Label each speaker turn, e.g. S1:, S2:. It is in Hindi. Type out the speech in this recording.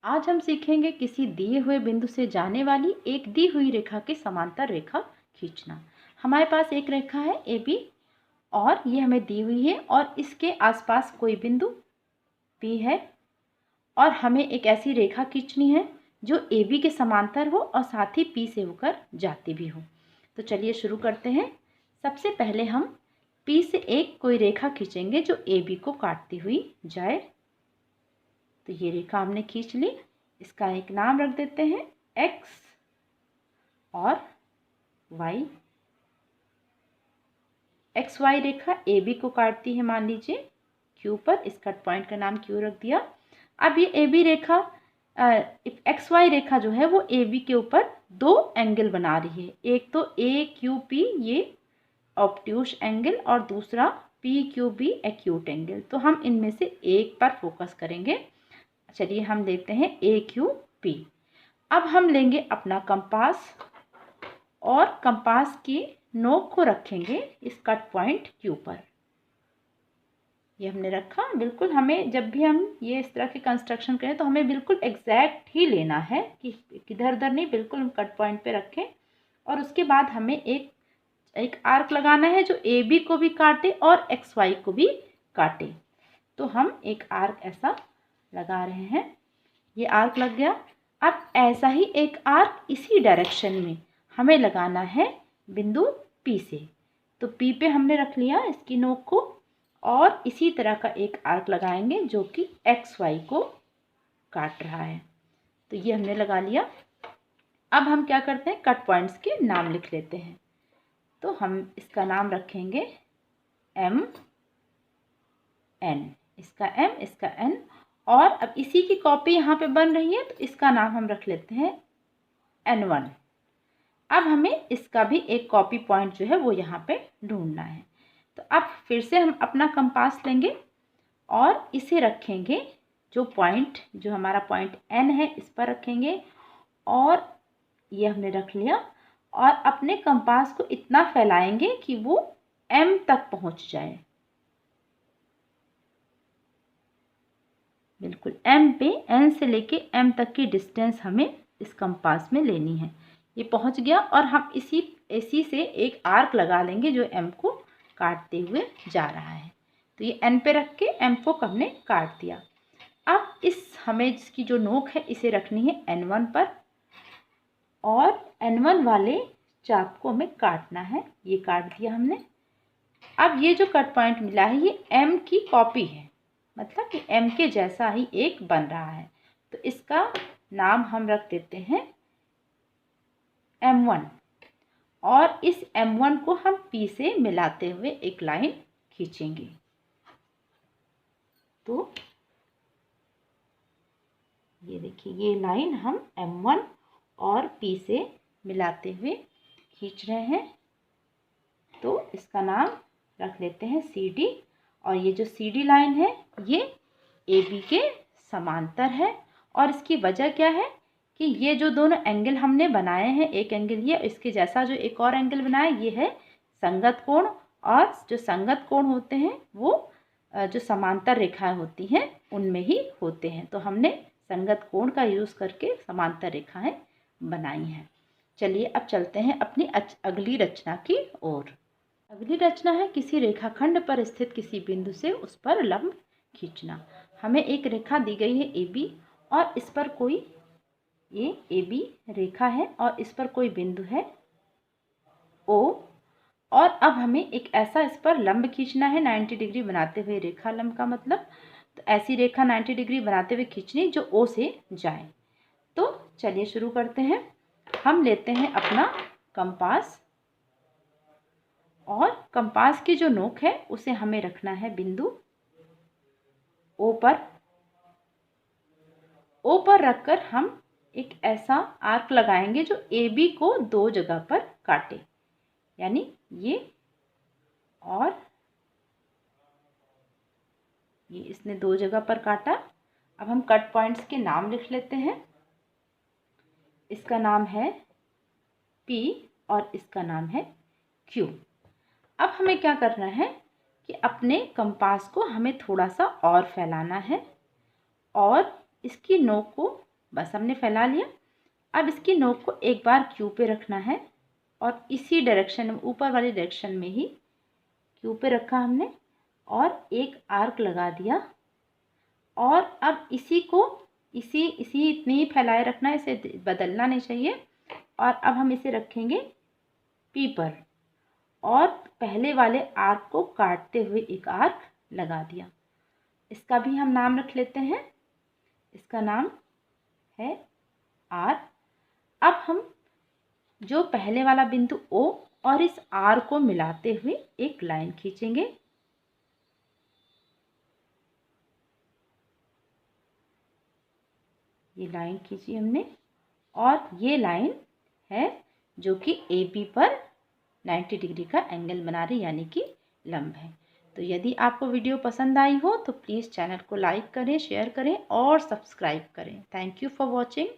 S1: आज हम सीखेंगे किसी दिए हुए बिंदु से जाने वाली एक दी हुई रेखा के समांतर रेखा खींचना। हमारे पास एक रेखा है AB और ये हमें दी हुई है और इसके आसपास कोई बिंदु P है और हमें एक ऐसी रेखा खींचनी है जो AB के समांतर हो और साथ ही P से होकर जाती भी हो। तो चलिए शुरू करते हैं। सबसे पहले हम P से एक कोई रेखा खींचेंगे जो AB को काटती हुई जाए। तो ये रेखा हमने खींच ली। इसका एक नाम रख देते हैं X और Y। XY रेखा AB को काटती है, मान लीजिए Q पर। इस कट पॉइंट का नाम Q रख दिया। अब ये AB रेखा XY रेखा जो है वो AB के ऊपर दो एंगल बना रही है। एक तो AQP ये ऑब्ट्यूस एंगल और दूसरा PQB एक्यूट एंगल। तो हम इनमें से एक पर फोकस करेंगे। चलिए हम लेते हैं AQP। अब हम लेंगे अपना कंपास और कंपास की नोक को रखेंगे इस कट पॉइंट Q पर। ये हमने रखा। बिल्कुल हमें जब भी हम ये इस तरह के कंस्ट्रक्शन करें तो हमें बिल्कुल एग्जैक्ट ही लेना है कि इधर उधर नहीं, बिल्कुल हम कट पॉइंट पे रखें। और उसके बाद हमें एक आर्क लगाना है जो AB को भी काटे और XY को भी काटे। तो हम एक आर्क ऐसा लगा रहे हैं। ये आर्क लग गया। अब ऐसा ही एक आर्क इसी डायरेक्शन में हमें लगाना है बिंदु P से। तो P पे हमने रख लिया इसकी नोक को और इसी तरह का एक आर्क लगाएंगे जो कि XY को काट रहा है। तो ये हमने लगा लिया। अब हम क्या करते हैं, कट पॉइंट्स के नाम लिख लेते हैं। तो हम इसका नाम रखेंगे M N, इसका M इसका N। और अब इसी की कॉपी यहाँ पे बन रही है तो इसका नाम हम रख लेते हैं N1। अब हमें इसका भी एक कॉपी पॉइंट जो है वो यहाँ पे ढूंढना है। तो अब फिर से हम अपना कंपास लेंगे और इसे रखेंगे, जो हमारा पॉइंट N है इस पर रखेंगे और ये हमने रख लिया। और अपने कंपास को इतना फैलाएंगे कि वो M तक पहुँच जाए। बिल्कुल M पे, N से लेके M तक की डिस्टेंस हमें इस कंपास में लेनी है। ये पहुंच गया और हम इसी से एक आर्क लगा लेंगे जो M को काटते हुए जा रहा है। तो ये N पे रख के M को हमने काट दिया। अब हमें जिसकी जो नोक है इसे रखनी है N1 पर और N1 वाले चाप को हमें काटना है। ये काट दिया हमने। अब ये जो कट पॉइंट मिला है ये M की कॉपी है, मतलब कि M के जैसा ही एक बन रहा है। तो इसका नाम हम रख देते हैं M1 और इस M1 को हम P से मिलाते हुए एक लाइन खींचेंगे। तो ये देखिए, ये लाइन हम M1 और P से मिलाते हुए खींच रहे हैं। तो इसका नाम रख लेते हैं CD। और ये जो CD लाइन है ये AB के समांतर है। और इसकी वजह क्या है कि ये जो दोनों एंगल हमने बनाए हैं, एक एंगल ये, इसके जैसा जो एक और एंगल बनाया ये है संगत कोण। और जो संगत कोण होते हैं वो जो समांतर रेखाएं होती हैं उनमें ही होते हैं। तो हमने संगत कोण का यूज़ करके समांतर रेखाएं बनाई हैं। चलिए अब चलते हैं अपनी अगली रचना की ओर। अगली रचना है किसी रेखाखंड पर स्थित किसी बिंदु से उस पर लंब खींचना। हमें एक रेखा दी गई है AB और इस पर कोई, ये AB रेखा है और इस पर कोई बिंदु है O। और अब हमें एक ऐसा इस पर लंब खींचना है 90 डिग्री बनाते हुए। रेखा लंब का मतलब, तो ऐसी रेखा 90 डिग्री बनाते हुए खींचनी जो O से जाए। तो चलिए शुरू करते हैं। हम लेते हैं अपना कंपास और कंपास की जो नोक है उसे हमें रखना है बिंदु O पर। O पर रखकर हम एक ऐसा आर्क लगाएंगे जो AB को दो जगह पर काटे, यानी ये और ये, इसने दो जगह पर काटा। अब हम कट पॉइंट्स के नाम लिख लेते हैं। इसका नाम है P और इसका नाम है Q। अब हमें क्या करना है कि अपने कंपास को हमें थोड़ा सा और फैलाना है और इसकी नोक को बस हमने फैला लिया। अब इसकी नोक को एक बार क्यू पे रखना है और इसी डायरेक्शन में, ऊपर वाली डायरेक्शन में ही क्यू पे रखा हमने और एक आर्क लगा दिया। और अब इसी को इसी इतनी ही फैलाए रखना है, इसे बदलना नहीं चाहिए। और अब हम इसे रखेंगे पी पर और पहले वाले आर्क को काटते हुए एक आर्क लगा दिया। इसका भी हम नाम रख लेते हैं, इसका नाम है आर। अब हम जो पहले वाला बिंदु ओ और इस आर को मिलाते हुए एक लाइन खींचेंगे। ये लाइन खींची हमने और ये लाइन है जो कि ए बी पर 90 डिग्री का एंगल बना रही, यानी कि लंब है। तो यदि आपको वीडियो पसंद आई हो तो प्लीज़ चैनल को लाइक करें, शेयर करें और सब्सक्राइब करें। Thank you for watching.